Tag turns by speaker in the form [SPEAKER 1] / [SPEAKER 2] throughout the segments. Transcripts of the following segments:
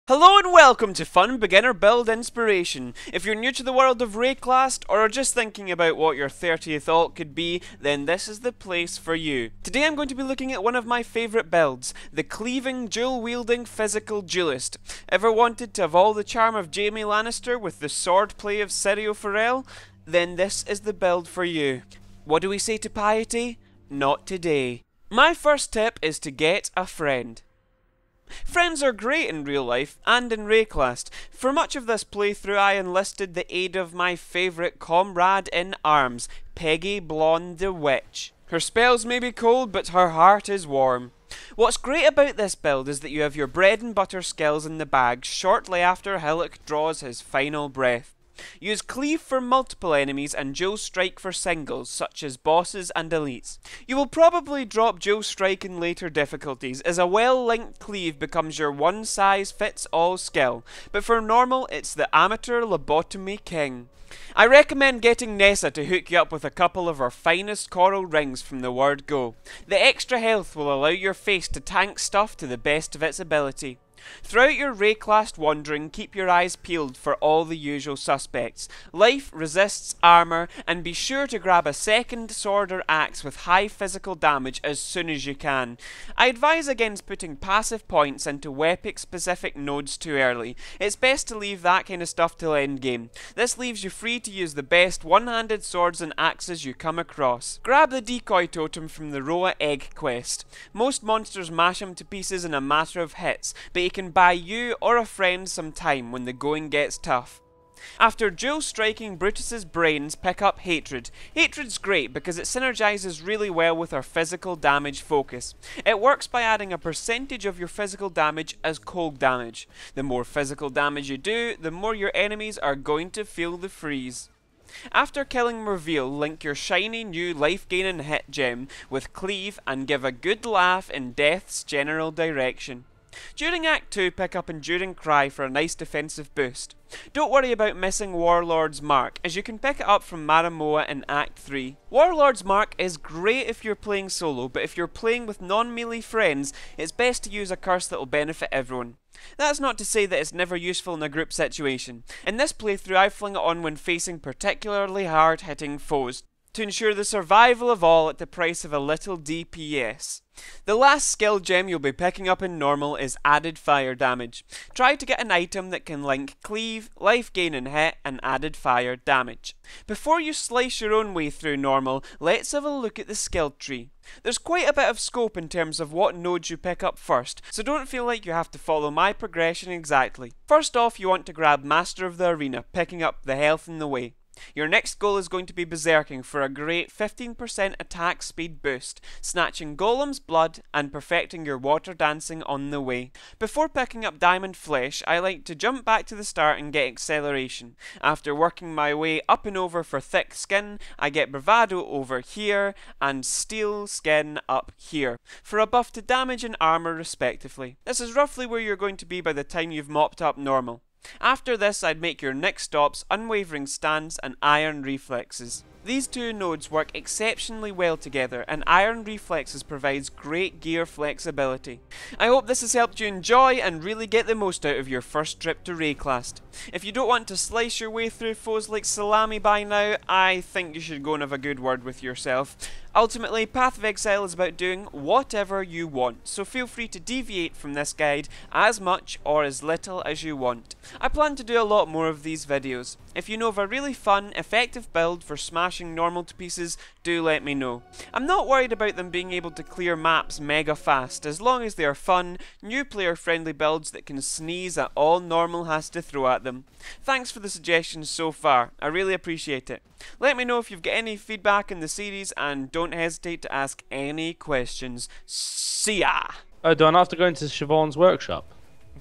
[SPEAKER 1] Hello and welcome to Fun Beginner Build Inspiration. If you're new to the world of Wraeclast or are just thinking about what your 30th alt could be, then this is the place for you. Today I'm going to be looking at one of my favourite builds, the Cleaving, dual-wielding physical duelist. Ever wanted to have all the charm of Jaime Lannister with the swordplay of Syrio Forel? Then this is the build for you. What do we say to piety? Not today. My first tip is to get a friend. Friends are great in real life and in Wraeclast. For much of this playthrough I enlisted the aid of my favourite comrade in arms, Peggy Blonde the Witch. Her spells may be cold but her heart is warm. What's great about this build is that you have your bread and butter skills in the bag shortly after Hillock draws his final breath. Use Cleave for multiple enemies and Dual Strike for singles, such as bosses and elites. You will probably drop Dual Strike in later difficulties, as a well-linked Cleave becomes your one-size-fits-all skill, but for normal it's the amateur lobotomy king. I recommend getting Nessa to hook you up with a couple of her finest coral rings from the word go. The extra health will allow your face to tank stuff to the best of its ability. Throughout your Wraeclast wandering, keep your eyes peeled for all the usual suspects. Life, resists, armour, and be sure to grab a second sword or axe with high physical damage as soon as you can. I advise against putting passive points into weapon specific nodes too early. It's best to leave that kind of stuff till endgame. This leaves you free to use the best one-handed swords and axes you come across. Grab the Decoy Totem from the Roa Egg quest. Most monsters mash him to pieces in a matter of hits, but he can buy you or a friend some time when the going gets tough. After dual striking Brutus's brains, pick up Hatred. Hatred's great because it synergizes really well with our physical damage focus. It works by adding a percentage of your physical damage as cold damage. The more physical damage you do, the more your enemies are going to feel the freeze. After killing Merveil, link your shiny new life gain and hit gem with Cleave and give a good laugh in death's general direction. During Act 2, pick up Enduring Cry for a nice defensive boost. Don't worry about missing Warlords Mark, as you can pick it up from Maramoa in Act 3. Warlords Mark is great if you're playing solo, but if you're playing with non-melee friends, it's best to use a curse that will benefit everyone. That's not to say that it's never useful in a group situation. In this playthrough I fling it on when facing particularly hard hitting foes, to ensure the survival of all at the price of a little DPS. The last skill gem you'll be picking up in normal is added fire damage. Try to get an item that can link Cleave, life gain and hit, and added fire damage. Before you slice your own way through normal, let's have a look at the skill tree. There's quite a bit of scope in terms of what nodes you pick up first, so don't feel like you have to follow my progression exactly. First off, you want to grab Master of the Arena, picking up the health in the way. Your next goal is going to be berserking for a great 15% attack speed boost, snatching golems' blood and perfecting your water dancing on the way. Before picking up diamond flesh, I like to jump back to the start and get acceleration. After working my way up and over for thick skin, I get bravado over here and steel skin up here, for a buff to damage and armour respectively. This is roughly where you're going to be by the time you've mopped up normal. After this, I'd make your next stops Unwavering Stance and Iron Reflexes. These two nodes work exceptionally well together, and Iron Reflexes provides great gear flexibility. I hope this has helped you enjoy and really get the most out of your first trip to Wraeclast. If you don't want to slice your way through foes like salami by now, I think you should go and have a good word with yourself. Ultimately, Path of Exile is about doing whatever you want, so feel free to deviate from this guide as much or as little as you want. I plan to do a lot more of these videos. If you know of a really fun, effective build for smashing normal to pieces, do let me know. I'm not worried about them being able to clear maps mega fast, as long as they are fun, new player friendly builds that can sneeze at all normal has to throw at them. Thanks for the suggestions so far, I really appreciate it. Let me know if you've got any feedback in the series and don't hesitate to ask any questions. See ya!
[SPEAKER 2] Oh, do I not have to go into Siobhan's workshop?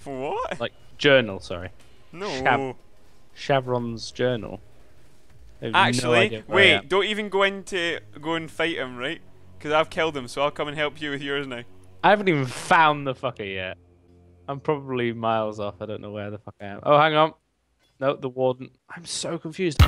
[SPEAKER 1] What?
[SPEAKER 2] Like, journal, sorry.
[SPEAKER 1] No.
[SPEAKER 2] Chevron's journal.
[SPEAKER 1] Actually, wait, don't even go and fight him, right? Because I've killed him, so I'll come and help you with yours now.
[SPEAKER 2] I haven't even found the fucker yet. I'm probably miles off. I don't know where the fuck I am. Oh, hang on. No, the warden. I'm so confused.